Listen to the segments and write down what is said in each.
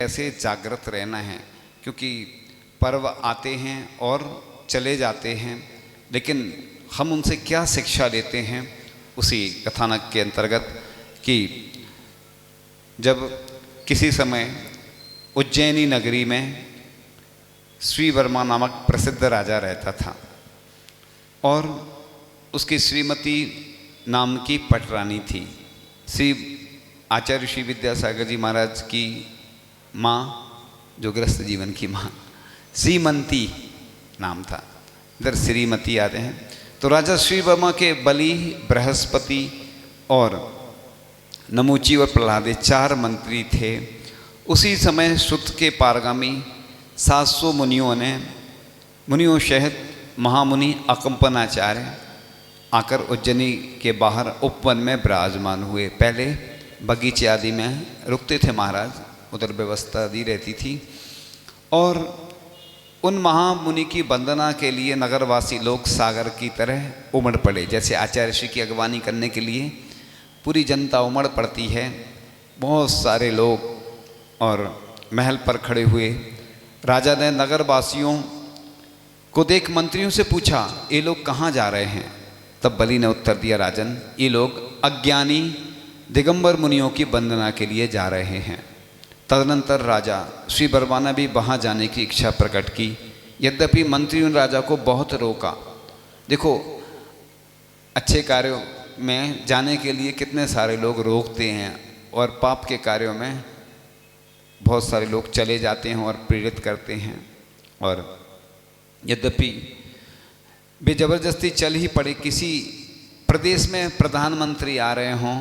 कैसे जागृत रहना है, क्योंकि पर्व आते हैं और चले जाते हैं, लेकिन हम उनसे क्या शिक्षा लेते हैं। उसी कथानक के अंतर्गत कि जब किसी समय उज्जैनी नगरी में श्री वर्मा नामक प्रसिद्ध राजा रहता था और उसकी श्रीमती नाम की पटरानी थी। श्री आचार्य श्री विद्यासागर जी महाराज की माँ, जो गृहस्थ जीवन की माँ, श्रीमती नाम था, इधर श्रीमती आते हैं। तो राजा श्री वर्मा के बलि, बृहस्पति और नमूची और प्रहलादे 4 मंत्री थे। उसी समय श्रुत के पारगामी 700 मुनियों सहित महामुनि अकंपनाचार्य आकर उज्जैनी के बाहर उपवन में विराजमान हुए। पहले बगीचे आदि में रुकते थे महाराज, उधर व्यवस्था दी रहती थी। और उन महामुनि की वंदना के लिए नगरवासी लोग सागर की तरह उमड़ पड़े। जैसे आचार्य श्री की अगवानी करने के लिए पूरी जनता उमड़ पड़ती है, बहुत सारे लोग और महल पर खड़े हुए। राजा ने नगरवासियों को देख मंत्रियों से पूछा, ये लोग कहाँ जा रहे हैं? तब बलि ने उत्तर दिया, राजन, ये लोग अज्ञानी दिगंबर मुनियों की वंदना के लिए जा रहे हैं। तदनंतर राजा श्री वर्मा ने भी वहाँ जाने की इच्छा प्रकट की, यद्यपि मंत्रियों ने राजा को बहुत रोका। देखो, अच्छे कार्यों में जाने के लिए कितने सारे लोग रोकते हैं और पाप के कार्यों में बहुत सारे लोग चले जाते हैं और प्रेरित करते हैं। और यद्यपि वे जबरदस्ती चल ही पड़े। किसी प्रदेश में प्रधानमंत्री आ रहे हों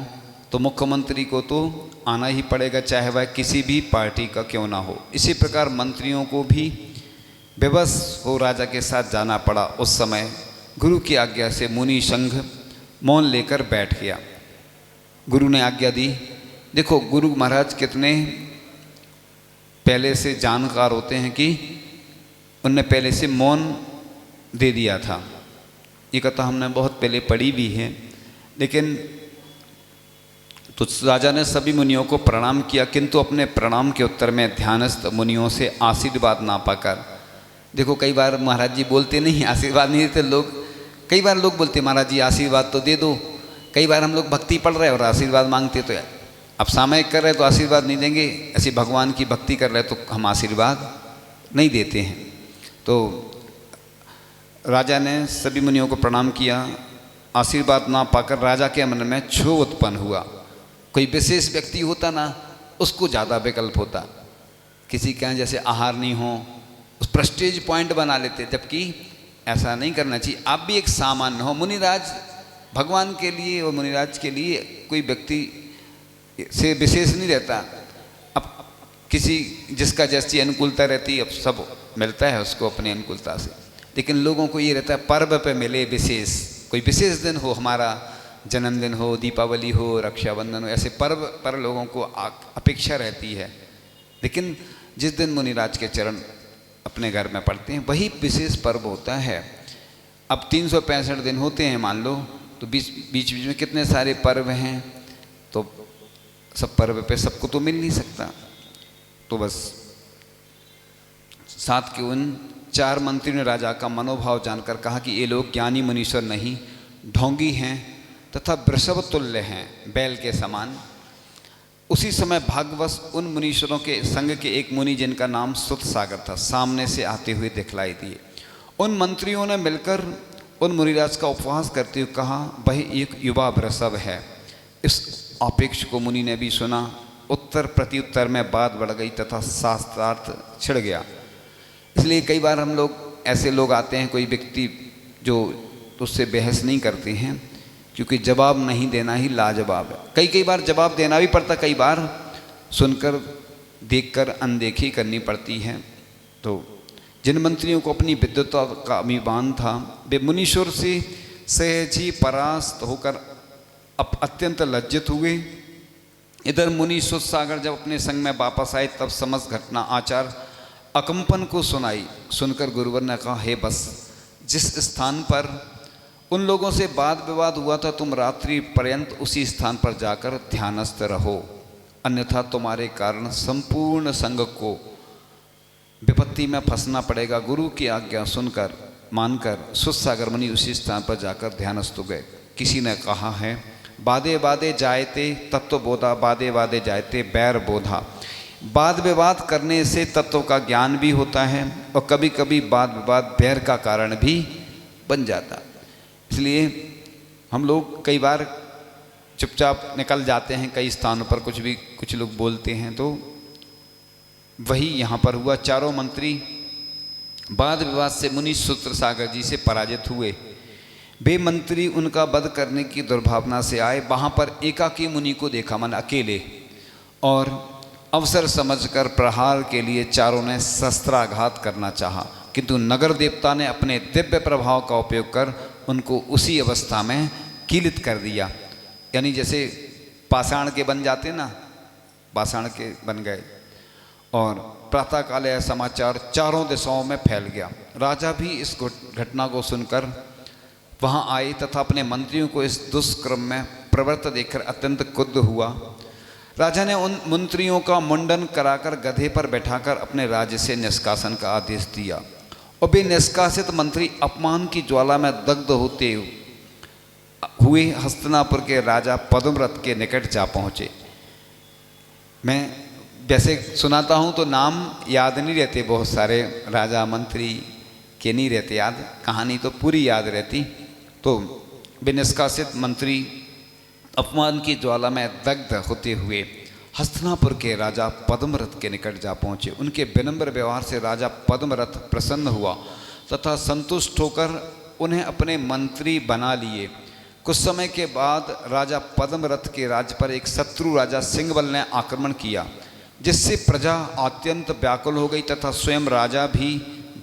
तो मुख्यमंत्री को तो आना ही पड़ेगा, चाहे वह किसी भी पार्टी का क्यों ना हो। इसी प्रकार मंत्रियों को भी बेबस हो राजा के साथ जाना पड़ा। उस समय गुरु की आज्ञा से मुनि संघ मौन लेकर बैठ गया। गुरु ने आज्ञा दी। देखो, गुरु महाराज कितने पहले से जानकार होते हैं कि उनने पहले से मौन दे दिया था। ये कथा हमने बहुत पहले पढ़ी भी है। लेकिन तो राजा ने सभी मुनियों को प्रणाम किया, किंतु अपने प्रणाम के उत्तर में ध्यानस्थ मुनियों से आशीर्वाद ना पाकर, देखो कई बार महाराज जी बोलते नहीं, आशीर्वाद नहीं देते लोग। कई बार लोग बोलते, महाराज जी आशीर्वाद तो दे दो। कई बार हम लोग भक्ति पढ़ रहे और आशीर्वाद मांगते, तो अब सामयिक कर रहे तो आशीर्वाद नहीं देंगे, ऐसी भगवान की भक्ति कर रहे तो हम आशीर्वाद नहीं देते हैं। तो राजा ने सभी मुनियों को प्रणाम किया। आशीर्वाद ना पाकर राजा के मन में क्षोभ उत्पन्न हुआ। कोई विशेष व्यक्ति होता ना, उसको ज़्यादा विकल्प होता। किसी के यहाँ जैसे आहार नहीं हो, उस प्रेस्टीज पॉइंट बना लेते, जबकि ऐसा नहीं करना चाहिए। आप भी एक सामान्य हो। मुनिराज भगवान के लिए और मुनिराज के लिए कोई व्यक्ति से विशेष नहीं रहता। अब किसी जिसका जैसी अनुकूलता रहती है, अब सब मिलता है उसको अपनी अनुकूलता से, लेकिन लोगों को ये रहता है पर्व पे मिले विशेष, कोई विशेष दिन हो, हमारा जन्मदिन हो, दीपावली हो, रक्षाबंधन हो, ऐसे पर्व पर लोगों को अपेक्षा रहती है। लेकिन जिस दिन मुनिराज के चरण अपने घर में पड़ते हैं, वही विशेष पर्व होता है। अब 365 दिन होते हैं मान लो, तो बीच बीच में कितने सारे पर्व हैं, तो सब पर्व पे सबको तो मिल नहीं सकता। तो बस साथ के उन 4 मंत्रियों ने राजा का मनोभाव जानकर कहा कि ये लोग ज्ञानी मुनीश्वर नहीं, ढोंगी हैं तथा वृषभ तुल्य हैं, बैल के समान। उसी समय भाग्यवश उन मुनीश्वरों के संग के एक मुनि, जिनका नाम सुत सागर था, सामने से आते हुए दिखलाई दिए। उन मंत्रियों ने मिलकर उन मुनिराज का उपहास करते हुए कहा, वह एक युवा वृषभ है। इस अपेक्ष को मुनि ने भी सुना। उत्तर प्रत्युत्तर में बात बढ़ गई तथा शास्त्रार्थ छिड़ गया। इसलिए कई बार हम लोग, ऐसे लोग आते हैं, कोई व्यक्ति जो उससे बहस नहीं करते हैं, क्योंकि जवाब नहीं देना ही लाजवाब है। कई बार जवाब देना भी पड़ता, कई बार सुनकर देखकर अनदेखी करनी पड़ती है। तो जिन मंत्रियों को अपनी विद्वता का अभिमान था, वे मुनीश्वर से सहज ही परास्त होकर अब अत्यंत लज्जित हुए। इधर मुनि सुत सागर जब अपने संग में वापस आए, तब समस्त घटना आचार अकंपन को सुनाई। सुनकर गुरुवर ने कहा, हे बस, जिस स्थान पर उन लोगों से वाद विवाद हुआ था, तुम रात्रि पर्यंत उसी स्थान पर जाकर ध्यानस्थ रहो। अन्यथा तुम्हारे कारण संपूर्ण संघ को विपत्ति में फंसना पड़ेगा। गुरु की आज्ञा सुनकर मानकर सुसागर मुनि उसी स्थान पर जाकर ध्यानस्थ हो गए। किसी ने कहा है, बादे बादे जायते तत्व बोधा, बादे बादे जायते बैर बोधा। वाद विवाद करने से तत्व का ज्ञान भी होता है और कभी कभी वाद विवाद बैर का कारण भी बन जाता। इसलिए हम लोग कई बार चुपचाप निकल जाते हैं कई स्थानों पर, कुछ लोग बोलते हैं, तो वही यहाँ पर हुआ। चारों मंत्री वाद विवाद से मुनि सूत्रसागर जी से पराजित हुए। वे मंत्री उनका वध करने की दुर्भावना से आए। वहाँ पर एकाकी मुनि को देखा, मन अकेले, और अवसर समझकर प्रहार के लिए चारों ने शस्त्राघात करना चाहा, किंतु नगर देवता ने अपने दिव्य प्रभाव का उपयोग कर उनको उसी अवस्था में कीलित कर दिया। यानी जैसे पाषाण के बन जाते ना, पाषाण के बन गए। और प्रातःकाल यह समाचार चारों दिशाओं में फैल गया। राजा भी इस घटना को सुनकर वहां आए तथा अपने मंत्रियों को इस दुष्कर्म में प्रवृत्त देखकर अत्यंत क्रुद्ध हुआ। राजा ने उन मंत्रियों का मुंडन कराकर गधे पर बैठाकर अपने राज्य से निष्कासन का आदेश दिया और वे निष्कासित मंत्री अपमान की ज्वाला में दग्ध होते हुए हस्तिनापुर के राजा पद्मव्रत के निकट जा पहुँचे। मैं वैसे सुनाता हूँ तो नाम याद नहीं रहते, बहुत सारे राजा मंत्री के नहीं रहते याद, कहानी तो पूरी याद रहती। तो वे निष्कासित मंत्री अपमान की ज्वाला में दग्ध होते हुए हस्तिनापुर के राजा पद्मव्रत के निकट जा पहुँचे। उनके विनम्र व्यवहार से राजा पद्मव्रत प्रसन्न हुआ तथा संतुष्ट होकर उन्हें अपने मंत्री बना लिए। कुछ समय के बाद राजा पद्मव्रत के राज्य पर एक शत्रु राजा सिंहबल ने आक्रमण किया, जिससे प्रजा अत्यंत व्याकुल हो गई तथा स्वयं राजा भी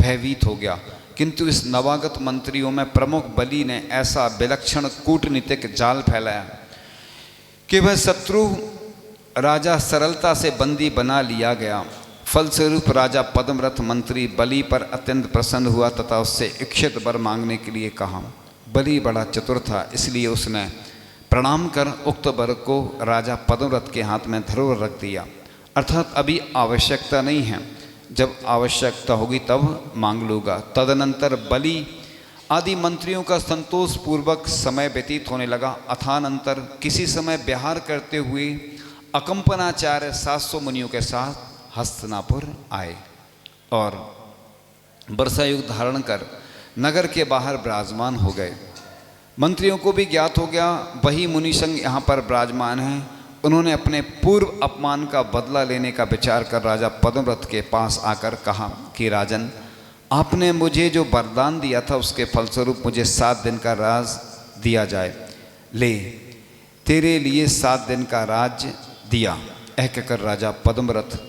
भयभीत हो गया। किंतु इस नवागत मंत्रियों में प्रमुख बलि ने ऐसा विलक्षण कूटनीतिक जाल फैलाया कि वह शत्रु राजा सरलता से बंदी बना लिया गया। फलस्वरूप राजा पद्मव्रत मंत्री बलि पर अत्यंत प्रसन्न हुआ तथा उससे इच्छित वर मांगने के लिए कहा। बलि बड़ा चतुर था, इसलिए उसने प्रणाम कर उक्त वर को राजा पद्मव्रत के हाथ में धरोहर रख दिया। अर्थात अभी आवश्यकता नहीं है, जब आवश्यकता होगी तब मांग लूँगा। तदनंतर बलि आदि मंत्रियों का संतोषपूर्वक समय व्यतीत होने लगा। अथानंतर किसी समय विहार करते हुए अकंपनाचार्य 700 मुनियों के साथ हस्तिनापुर आए और वर्षायुग धारण कर नगर के बाहर विराजमान हो गए। मंत्रियों को भी ज्ञात हो गया वही मुनि संघ यहाँ पर विराजमान है। उन्होंने अपने पूर्व अपमान का बदला लेने का विचार कर राजा पद्मव्रत के पास आकर कहा कि राजन, आपने मुझे जो वरदान दिया था उसके फलस्वरूप मुझे 7 दिन का राज दिया जाए। ले, तेरे लिए 7 दिन का राज्य दिया। यह कहकर राजा पद्मव्रत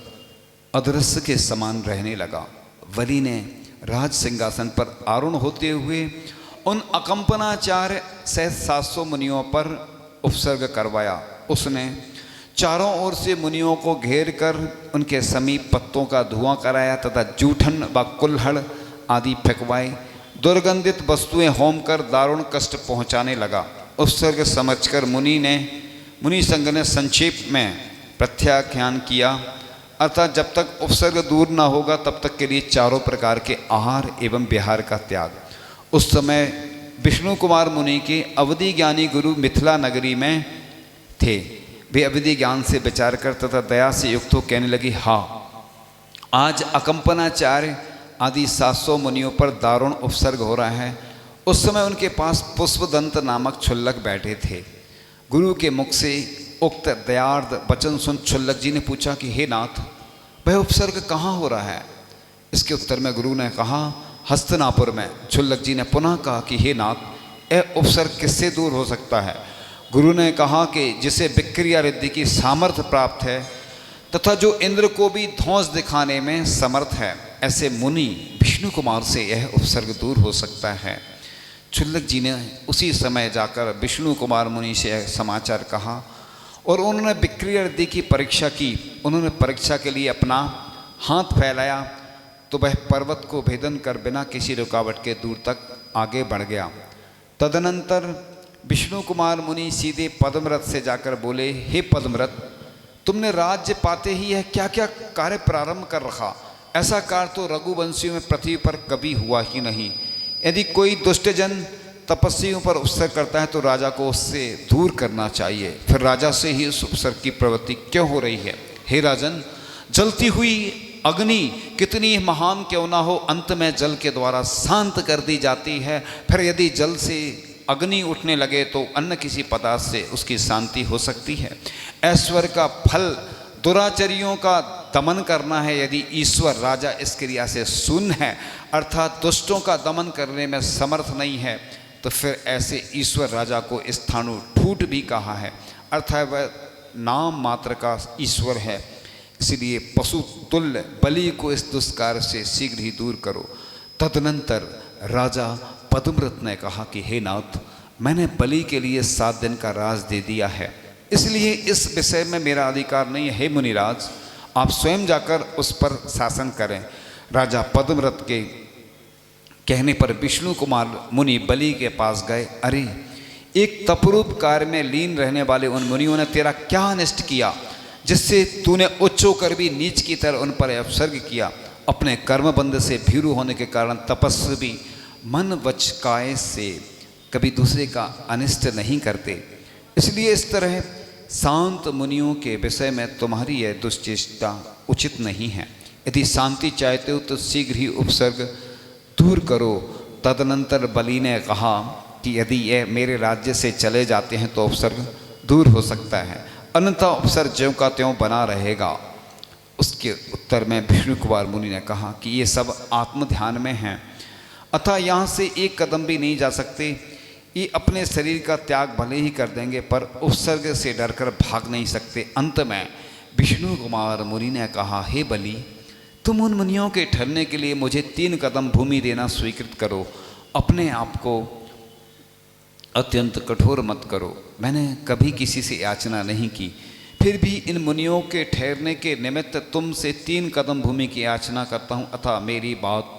अदृश्य के समान रहने लगा। बलि ने राज सिंहासन पर आरूढ़ होते हुए उन अकंपनाचार्य सहित 700 मुनियों पर उपसर्ग करवाया। उसने चारों ओर से मुनियों को घेर कर उनके समीप पत्तों का धुआं कराया तथा जूठन व कुल्हड़ आदि फेंकवाए। दुर्गंधित वस्तुएं होम कर दारुण कष्ट पहुंचाने लगा। उपसर्ग समझकर मुनि संघ ने संक्षेप में प्रत्याख्यान किया, अर्थात जब तक उपसर्ग दूर न होगा तब तक के लिए चारों प्रकार के आहार एवं विहार का त्याग। उस समय विष्णु कुमार मुनि के अवधि ज्ञानी गुरु मिथिला नगरी में थे। वे अवधि ज्ञान से विचार कर तथा दया से युक्त हो कहने लगी, हाँ, आज अकंपनाचार्य आदि 700 मुनियों पर दारुण उपसर्ग हो रहा है। उस समय उनके पास पुष्पदंत नामक क्षुल्लक बैठे थे। गुरु के मुख से उक्त दयार्द वचन सुन क्षुल्लक जी ने पूछा कि हे नाथ, वह उपसर्ग कहाँ हो रहा है? इसके उत्तर में गुरु ने कहा, हस्तिनापुर में। क्षुल्लक जी ने पुनः कहा कि हे नाथ, यह उपसर्ग किससे दूर हो सकता है? गुरु ने कहा कि जिसे विक्रिया रिद्धि की सामर्थ्य प्राप्त है तथा जो इंद्र को भी ध्वंस दिखाने में समर्थ है, ऐसे मुनि विष्णु कुमार से यह उपसर्ग दूर हो सकता है। क्षुल्लक जी ने उसी समय जाकर विष्णु कुमार मुनि से यह समाचार कहा और उन्होंने विक्रिया रिद्धि की परीक्षा की। उन्होंने परीक्षा के लिए अपना हाथ फैलाया तो वह पर्वत को भेदन कर बिना किसी रुकावट के दूर तक आगे बढ़ गया। तदनंतर विष्णु कुमार मुनि सीधे पद्मव्रत से जाकर बोले, हे पद्मव्रत, तुमने राज्य पाते ही यह क्या क्या कार्य प्रारंभ कर रखा। ऐसा कार्य तो रघुवंशियों में पृथ्वी पर कभी हुआ ही नहीं। यदि कोई दुष्टजन तपस्वियों पर उपसर्ग करता है तो राजा को उससे दूर करना चाहिए। फिर राजा से ही उस उपसर्ग की प्रवृत्ति क्यों हो रही है? हे राजन, जलती हुई अग्नि कितनी महान क्यों ना हो, अंत में जल के द्वारा शांत कर दी जाती है। फिर यदि जल से अग्नि उठने लगे तो अन्य किसी पदार्थ से उसकी शांति हो सकती है। ऐश्वर्य का फल दुराचरियों का दमन करना है। यदि ईश्वर राजा इस क्रिया से शून्य है, अर्थात दुष्टों का दमन करने में समर्थ नहीं है, तो फिर ऐसे ईश्वर राजा को स्थाणु ठूठ भी कहा है, अर्थात वह नाम मात्र का ईश्वर है। इसलिए पशु तुल्य बलि को इस दुष्कार से शीघ्र ही दूर करो। तदनंतर राजा पद्मव्रत ने कहा कि हे नाथ, मैंने बलि के लिए 7 दिन का राज दे दिया है, इसलिए इस विषय में मेरा अधिकार नहीं है। हे मुनिराज, आप स्वयं जाकर उस पर शासन करें। राजा पद्मव्रत के कहने पर विष्णु कुमार मुनि बलि के पास गए। अरे, एक तपरूप कार्य में लीन रहने वाले उन मुनियों ने तेरा क्या अनिष्ट किया, जिससे तूने उच्च होकर भी नीच की तरह उन पर अपसर्ग किया। अपने कर्मबंध से भीरू होने के कारण तपस्वी मन वच काय से कभी दूसरे का अनिष्ट नहीं करते। इसलिए इस तरह शांत मुनियों के विषय में तुम्हारी यह दुश्चेष्टा उचित नहीं है। यदि शांति चाहते हो तो शीघ्र ही उपसर्ग दूर करो। तदनंतर बलि ने कहा कि यदि यह मेरे राज्य से चले जाते हैं तो उपसर्ग दूर हो सकता है, अन्यथा उपसर्ग ज्यों का त्यों बना रहेगा। उसके उत्तर में विष्णु कुमार मुनि ने कहा कि ये सब आत्म ध्यान में हैं, अतः यहाँ से एक कदम भी नहीं जा सकते। ये अपने शरीर का त्याग भले ही कर देंगे पर उपसर्ग से डरकर भाग नहीं सकते। अंत में विष्णु कुमार मुनि ने कहा, हे बलि, तुम उन मुनियों के ठहरने के लिए मुझे 3 कदम भूमि देना स्वीकृत करो। अपने आप को अत्यंत कठोर मत करो। मैंने कभी किसी से याचना नहीं की, फिर भी इन मुनियों के ठहरने के निमित्त तुमसे 3 कदम भूमि की याचना करता हूँ, अतः मेरी बात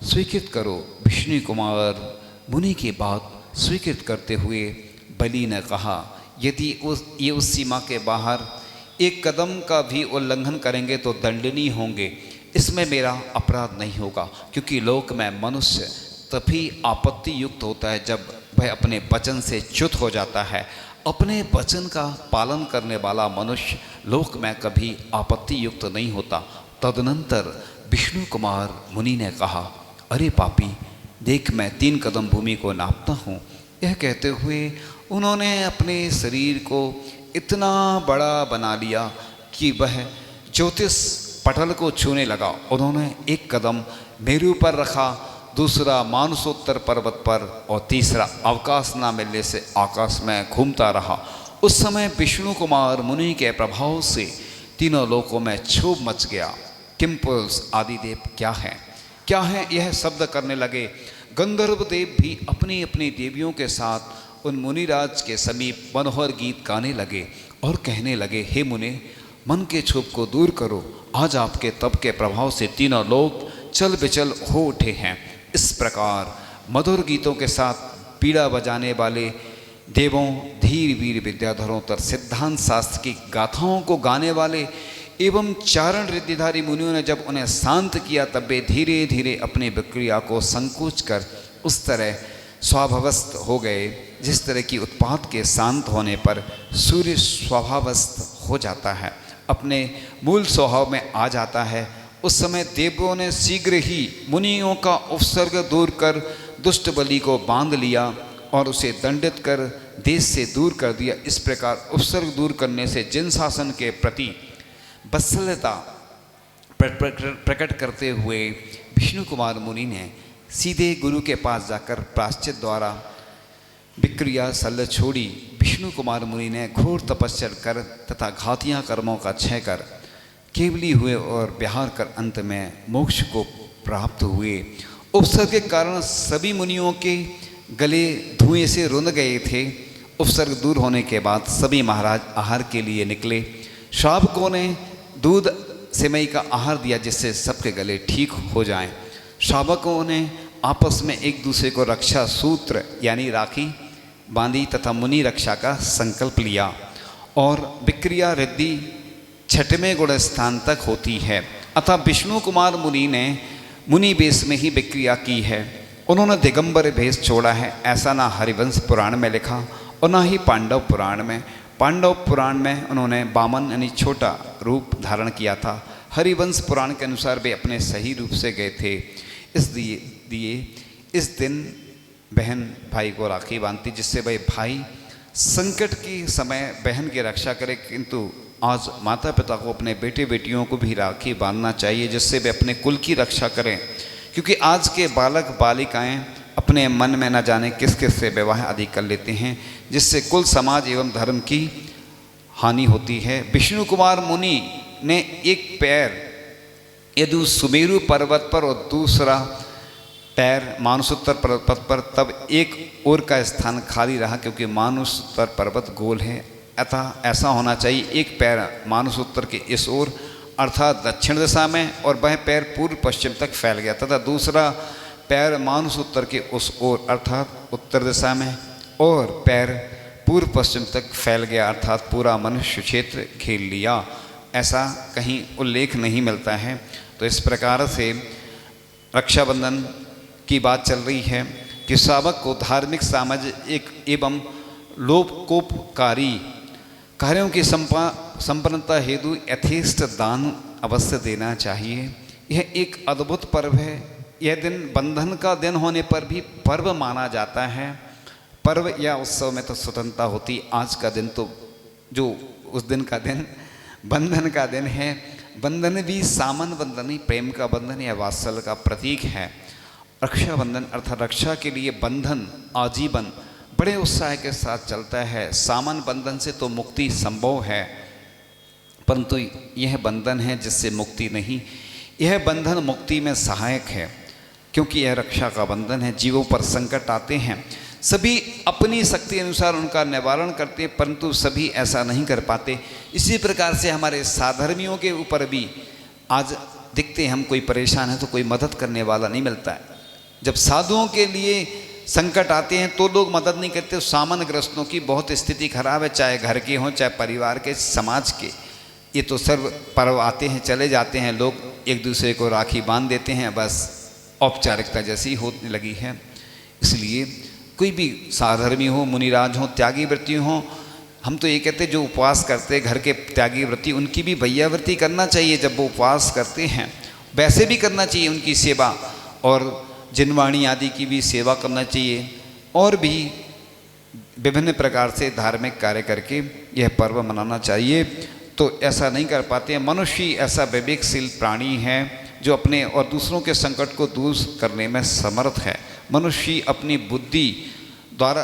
स्वीकृत करो। विष्णु कुमार मुनि की बात स्वीकृत करते हुए बलि ने कहा, यदि ये उस सीमा के बाहर 1 कदम का भी उल्लंघन करेंगे तो दंडनीय होंगे। इसमें मेरा अपराध नहीं होगा, क्योंकि लोक में मनुष्य तभी आपत्ति युक्त होता है जब वह अपने वचन से च्युत हो जाता है। अपने वचन का पालन करने वाला मनुष्य लोक में कभी आपत्ति युक्त नहीं होता। तदनंतर विष्णु कुमार मुनि ने कहा, अरे पापी, देख मैं 3 कदम भूमि को नापता हूँ। यह कहते हुए उन्होंने अपने शरीर को इतना बड़ा बना लिया कि वह ज्योतिष पटल को छूने लगा। उन्होंने 1 कदम मेरु पर रखा, दूसरा मानसोत्तर पर्वत पर और तीसरा अवकाश न मिलने से आकाश में घूमता रहा। उस समय विष्णु कुमार मुनि के प्रभाव से तीनों लोकों में क्षोभ मच गया। किम पुरुष आदिदेव क्या है, क्या है, यह शब्द करने लगे। गंधर्व देव भी अपनी अपनी देवियों के साथ उन मुनिराज के समीप मनोहर गीत गाने लगे और कहने लगे, हे मुने, मन के क्षोभ को दूर करो। आज आपके तप के प्रभाव से तीनों लोग चल बिचल हो उठे हैं। इस प्रकार मधुर गीतों के साथ पीड़ा बजाने वाले देवों, धीर वीर विद्याधरों तथा सिद्धांत शास्त्र की गाथाओं को गाने वाले एवं चारण रिद्धिधारी मुनियों ने जब उन्हें शांत किया, तब वे धीरे धीरे अपनी विक्रिया को संकोच कर उस तरह स्वाभावस्थ हो गए जिस तरह की उत्पात के शांत होने पर सूर्य स्वाभावस्थ हो जाता है, अपने मूल स्वभाव में आ जाता है। उस समय देवों ने शीघ्र ही मुनियों का उपसर्ग दूर कर दुष्ट बलि को बांध लिया और उसे दंडित कर देश से दूर कर दिया। इस प्रकार उपसर्ग दूर करने से जिन शासन के प्रति वत्सलता प्रकट करते हुए विष्णु कुमार मुनि ने सीधे गुरु के पास जाकर प्रायश्चित द्वारा विक्रिया शल्य छोड़ी। विष्णु कुमार मुनि ने घोर तपस्या कर तथा घातियाँ कर्मों का क्षय कर केवली हुए और विहार कर अंत में मोक्ष को प्राप्त हुए। उपसर्ग के कारण सभी मुनियों के गले धुएं से रुंध गए थे। उपसर्ग दूर होने के बाद सभी महाराज आहार के लिए निकले। श्रावकों ने दूध सेमई का आहार दिया जिससे सबके गले ठीक हो जाएं। श्रावकों ने आपस में एक दूसरे को रक्षा सूत्र यानी राखी बांधी तथा मुनि रक्षा का संकल्प लिया और विक्रिया रिद्धि छठवें गुण स्थान तक होती है। अतः विष्णु कुमार मुनि ने मुनि वेश में ही विक्रिया की है। उन्होंने दिगंबर भेष छोड़ा है, ऐसा ना हरिवंश पुराण में लिखा और ना ही पांडव पुराण में। पांडव पुराण में उन्होंने वामन यानी छोटा रूप धारण किया था। हरिवंश पुराण के अनुसार वे अपने सही रूप से गए थे। इस दिन बहन भाई को राखी बांधती, जिससे वह भाई संकट के समय बहन की रक्षा करे। किंतु आज माता पिता को अपने बेटे बेटियों को भी राखी बांधना चाहिए, जिससे वे अपने कुल की रक्षा करें। क्योंकि आज के बालक बालिकाएं अपने मन में न जाने किस किस से विवाह आदि कर लेते हैं, जिससे कुल समाज एवं धर्म की हानि होती है। विष्णु कुमार मुनि ने एक पैर यदि सुमेरु पर्वत पर और दूसरा पैर मानसोत्तर पर्वत पर, तब एक ओर का स्थान खाली रहा, क्योंकि मानसोत्तर पर्वत गोल है। अतः ऐसा होना चाहिए, एक पैर मानसोत्तर के इस ओर अर्थात दक्षिण दिशा में और वह पैर पूर्व पश्चिम तक फैल गया, तथा दूसरा पैर मानसोत्तर के उस ओर अर्थात उत्तर दिशा में और पैर पूर्व पश्चिम तक फैल गया, अर्थात पूरा मनुष्य क्षेत्र घेर लिया। ऐसा कहीं उल्लेख नहीं मिलता है। तो इस प्रकार से रक्षाबंधन की बात चल रही है कि शावक को धार्मिक सामाजिक एवं लोकोपकारी कार्यों की संपन्नता हेतु यथेष्ट दान अवश्य देना चाहिए। यह एक अद्भुत पर्व है। यह दिन बंधन का दिन होने पर भी पर्व माना जाता है। पर्व या उत्सव में तो स्वतंत्रता होती, आज का दिन तो जो उस दिन का दिन बंधन का दिन है। बंधन भी सामन बंधन ही प्रेम का बंधन या वात्सल्य का प्रतीक है। रक्षाबंधन अर्थात रक्षा के लिए बंधन आजीवन बड़े उत्साह के साथ चलता है। सामन बंधन से तो मुक्ति संभव है, परंतु यह बंधन है जिससे मुक्ति नहीं। यह बंधन मुक्ति में सहायक है, क्योंकि यह रक्षा का बंधन है। जीवों पर संकट आते हैं, सभी अपनी शक्ति अनुसार उनका निवारण करते हैं, परंतु सभी ऐसा नहीं कर पाते। इसी प्रकार से हमारे साधर्मियों के ऊपर भी आज दिखते हैं, हम कोई परेशान है तो कोई मदद करने वाला नहीं मिलता है। जब साधुओं के लिए संकट आते हैं तो लोग मदद नहीं करते। सामान्य ग्रस्तों की बहुत स्थिति खराब है, चाहे घर के हों, चाहे परिवार के, समाज के। ये तो सर्व पर्व आते हैं चले जाते हैं, लोग एक दूसरे को राखी बांध देते हैं, बस औपचारिकता जैसी होने लगी है। इसलिए कोई भी साधर्मी हो, मुनिराज हो, त्यागी व्रती हो, हम तो ये कहते जो उपवास करते घर के त्यागी व्रती, उनकी भी भैयाव्रती करना चाहिए। जब वो उपवास करते हैं वैसे भी करना चाहिए उनकी सेवा, और जिनवाणी आदि की भी सेवा करना चाहिए, और भी विभिन्न प्रकार से धार्मिक कार्य करके यह पर्व मनाना चाहिए। तो ऐसा नहीं कर पाते। मनुष्य ऐसा विवेकशील प्राणी है जो अपने और दूसरों के संकट को दूर करने में समर्थ है। मनुष्य अपनी बुद्धि द्वारा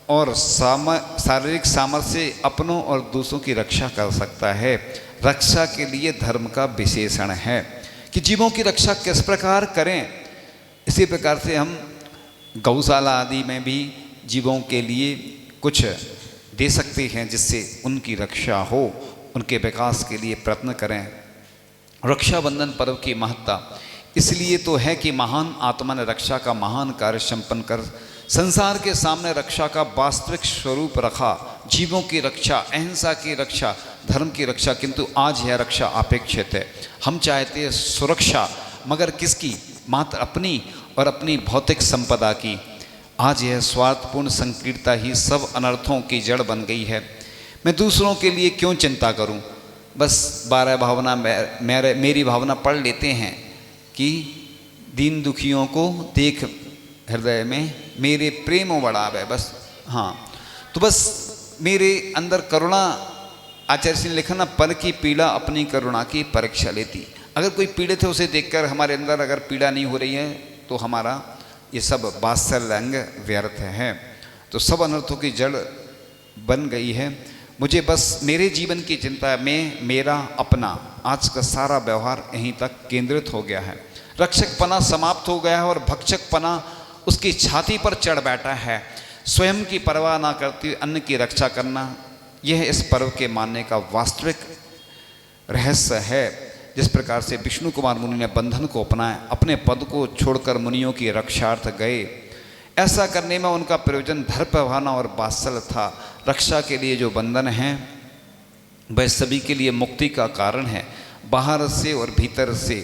और शारीरिक सामर्थ्य से अपनों और दूसरों की रक्षा कर सकता है। रक्षा के लिए धर्म का विशेषण है कि जीवों की रक्षा किस प्रकार करें। इसी प्रकार से हम गौशाला आदि में भी जीवों के लिए कुछ दे सकते हैं, जिससे उनकी रक्षा हो, उनके विकास के लिए प्रयत्न करें। रक्षाबंधन पर्व की महत्ता इसलिए तो है कि महान आत्मा ने रक्षा का महान कार्य संपन्न कर संसार के सामने रक्षा का वास्तविक स्वरूप रखा। जीवों की रक्षा, अहिंसा की रक्षा, धर्म की रक्षा, किंतु आज यह रक्षा अपेक्षित है। हम चाहते हैं सुरक्षा, मगर किसकी? मात्र अपनी और अपनी भौतिक संपदा की। आज यह स्वार्थपूर्ण संकीर्णता ही सब अनर्थों की जड़ बन गई है। मैं दूसरों के लिए क्यों चिंता करूं? बस 12 भावना मेरी भावना पढ़ लेते हैं कि दीन दुखियों को देख हृदय में मेरे प्रेम बढ़ावे। बस हाँ, तो बस मेरे अंदर करुणा, आचार्य सिंह लिखा ना, पल की पीड़ा अपनी करुणा की परीक्षा लेती। अगर कोई पीड़ित है उसे देखकर हमारे अंदर अगर पीड़ा नहीं हो रही है तो हमारा ये सब वात्सल्य अंग व्यर्थ है। तो सब अनर्थों की जड़ बन गई है। मुझे बस मेरे जीवन की चिंता में मेरा अपना आज का सारा व्यवहार यहीं तक केंद्रित हो गया है। रक्षकपना समाप्त हो गया है और भक्षकपना उसकी छाती पर चढ़ बैठा है। स्वयं की परवाह ना करती अन्य की रक्षा करना, यह इस पर्व के मानने का वास्तविक रहस्य है। जिस प्रकार से विष्णु कुमार मुनि ने बंधन को अपनाया, अपने पद को छोड़कर मुनियों की रक्षार्थ गए। ऐसा करने में उनका प्रयोजन धर्म भावना और वात्सल्य था। रक्षा के लिए जो बंधन हैं वह सभी के लिए मुक्ति का कारण है। बाहर से और भीतर से,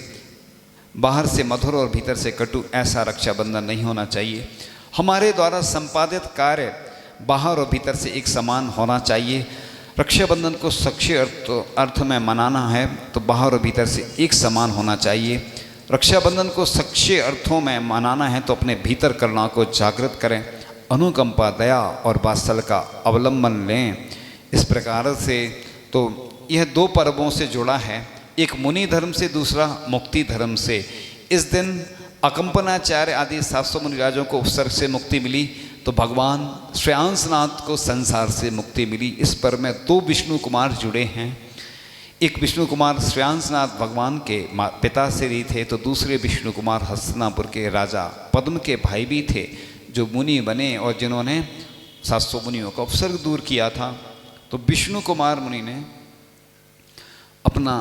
बाहर से मधुर और भीतर से कटु, ऐसा रक्षाबंधन नहीं होना चाहिए। हमारे द्वारा संपादित कार्य बाहर और भीतर से एक समान होना चाहिए। रक्षाबंधन को सच्चे अर्थ में मनाना है तो बाहर और भीतर से एक समान होना चाहिए। रक्षाबंधन को सच्चे अर्थों में मनाना है तो अपने भीतर करुणा को जागृत करें, अनुकंपा, दया और वात्सल्य का अवलंबन लें। इस प्रकार से तो यह दो पर्वों से जुड़ा है, एक मुनि धर्म से, दूसरा मुक्ति धर्म से। इस दिन अकंपनाचार्य आदि 700 मुनिराजों को उपसर्ग से मुक्ति मिली तो भगवान श्रेयांसनाथ को संसार से मुक्ति मिली। इस पर्व में दो विष्णु कुमार जुड़े हैं। एक विष्णु कुमार श्रेयांसनाथ भगवान के पिता से ही थे तो दूसरे विष्णु कुमार हस्तिनापुर के राजा पद्म के भाई भी थे, जो मुनि बने और जिन्होंने 700 मुनियों का उपसर्ग दूर किया था। तो विष्णु कुमार मुनि ने अपना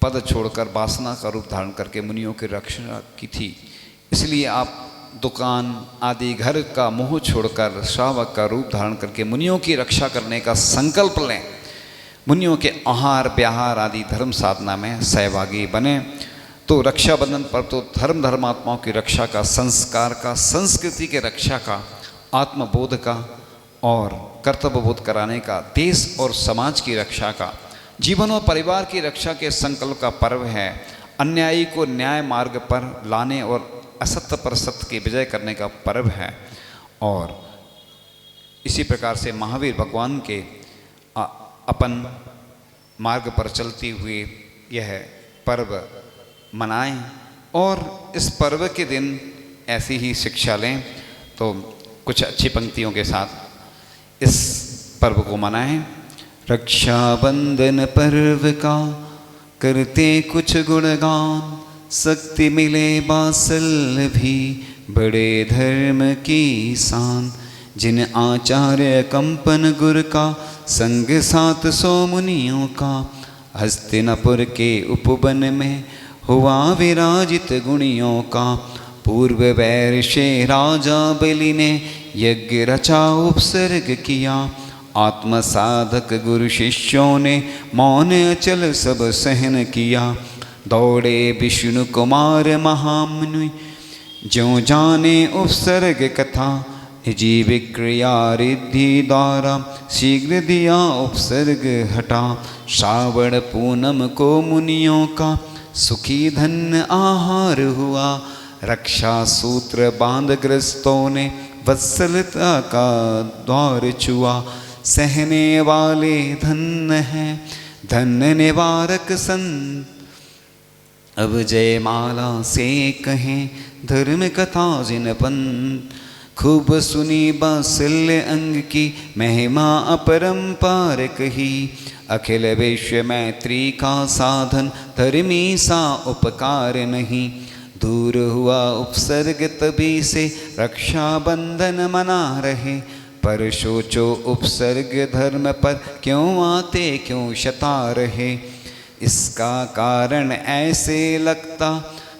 पद छोड़कर वासना का रूप धारण करके मुनियों की रक्षा की थी। इसलिए आप दुकान आदि घर का मोह छोड़कर श्रावक का रूप धारण करके मुनियों की रक्षा करने का संकल्प लें। मुनियों के आहार व्यवहार आदि धर्म साधना में सहभागी बने। तो रक्षाबंधन पर तो धर्मात्माओं की रक्षा का, संस्कार का, संस्कृति के रक्षा का, आत्मबोध का और कर्तव्य बोध कराने का, देश और समाज की रक्षा का, जीवन और परिवार की रक्षा के संकल्प का पर्व है। अन्यायी को न्याय मार्ग पर लाने और असत्य पर सत्य की विजय करने का पर्व है। और इसी प्रकार से महावीर भगवान के अपन मार्ग पर चलते हुए यह पर्व मनाएं और इस पर्व के दिन ऐसी ही शिक्षा लें। तो कुछ अच्छी पंक्तियों के साथ इस पर्व को मनाएं। रक्षाबंधन पर्व का करते कुछ गुणगान, शक्ति मिले वात्सल्य भी बड़े धर्म की शान। जिन आचार्य कंपन गुर का, संग 700 मुनियों का, हस्तिनापुर के उपवन में हुआ विराजित गुणियों का। पूर्व वैर से राजा बलि ने यज्ञ रचा उपसर्ग किया, आत्म साधक गुरु शिष्यों ने मौन अचल सब सहन किया। दौड़े विष्णु कुमार महामुनि, ज्यों जाने उपसर्ग कथा, जीव क्रिया रिद्धि द्वारा शीघ्र दिया उपसर्ग हटा। श्रावण पूनम को मुनियों का सुखी धन्य आहार हुआ, रक्षा सूत्र बांध ग्रस्तों ने वत्सलता का द्वार छुआ। सहने वाले धन्य हैं धन्य निवारक संत, अब जयमाला से कहें धर्म कथा जिन पंत। खूब सुनी बात्सल्य अंग की महिमा अपरंपार कही, अखिल विश्व मैत्री का साधन धर्मी सा उपकार नहीं। दूर हुआ उपसर्ग तभी से रक्षाबंधन मना रहे, पर सोचो उपसर्ग धर्म पर क्यों आते क्यों शता रहे। इसका कारण ऐसे लगता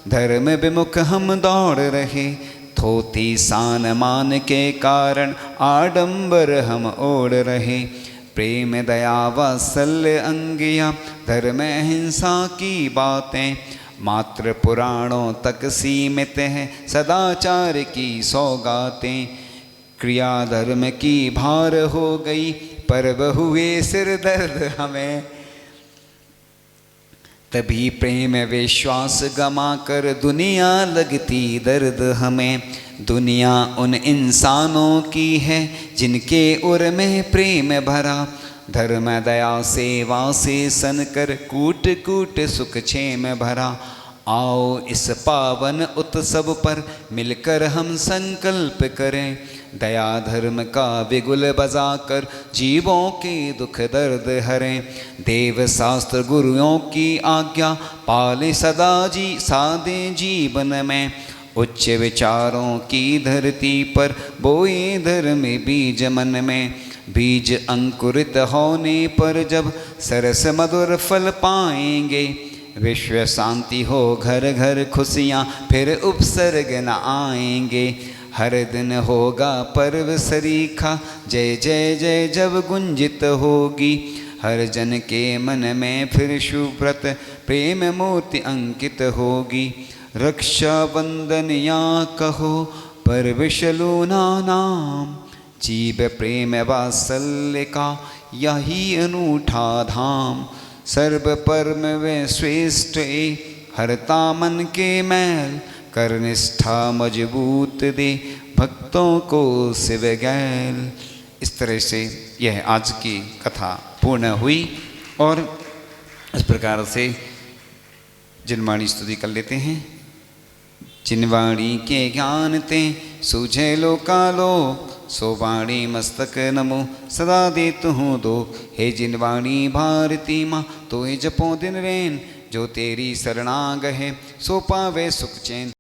धर्म विमुख हम दौड़ रहे, थोती सान मान के कारण आडंबर हम ओढ़ रहे। प्रेम दया वात्सल्य अंगिया धर्म अहिंसा की बातें, मात्र पुराणों तक सीमित है सदाचार की सौगातें। क्रिया धर्म की भार हो गई पर्व हुए सिर दर्द हमें, तभी प्रेम विश्वास गमा कर दुनिया लगती दर्द हमें। दुनिया उन इंसानों की है जिनके उर में प्रेम भरा, धर्म दया सेवा से सन कर कूट कूट सुख क्षेम भरा। आओ इस पावन उत्सव पर मिलकर हम संकल्प करें, दया धर्म का बिगुल बजाकर जीवों के दुख दर्द हरें। देव शास्त्र गुरुओं की आज्ञा पाले सदा सादे जीवन में, उच्च विचारों की धरती पर बोए धर्म बीज मन में। बीज अंकुरित होने पर जब सरस मधुर फल पाएंगे, विश्व शांति हो घर घर खुशियाँ फिर उपसर्ग न आएंगे। हर दिन होगा पर्व सरीखा, जय जय जय जब गुंजित होगी, हर जन के मन में फिर शुभ्रत प्रेम मूर्ति अंकित होगी। रक्षा बंधन या कहो पर विशलूना नाम, जीव प्रेम वात्सल्य का यही अनूठा धाम। सर्व परम व श्रेष्ठ ए हरता मन के मैल, कर निष्ठा मजबूत दे भक्तों को शिव गैल। इस तरह से यह आज की कथा पूर्ण हुई और इस प्रकार से जिनवाणी स्तुति कर लेते हैं। जिनवाणी के ज्ञान ते सूझे लोकालो, सो वाणी मस्तक नमो सदा देतु हूँ दो। हे जिनवाणी भारती माँ तो जपो दिन रैन, जो तेरी शरणागत है सो पावे सुख चैन।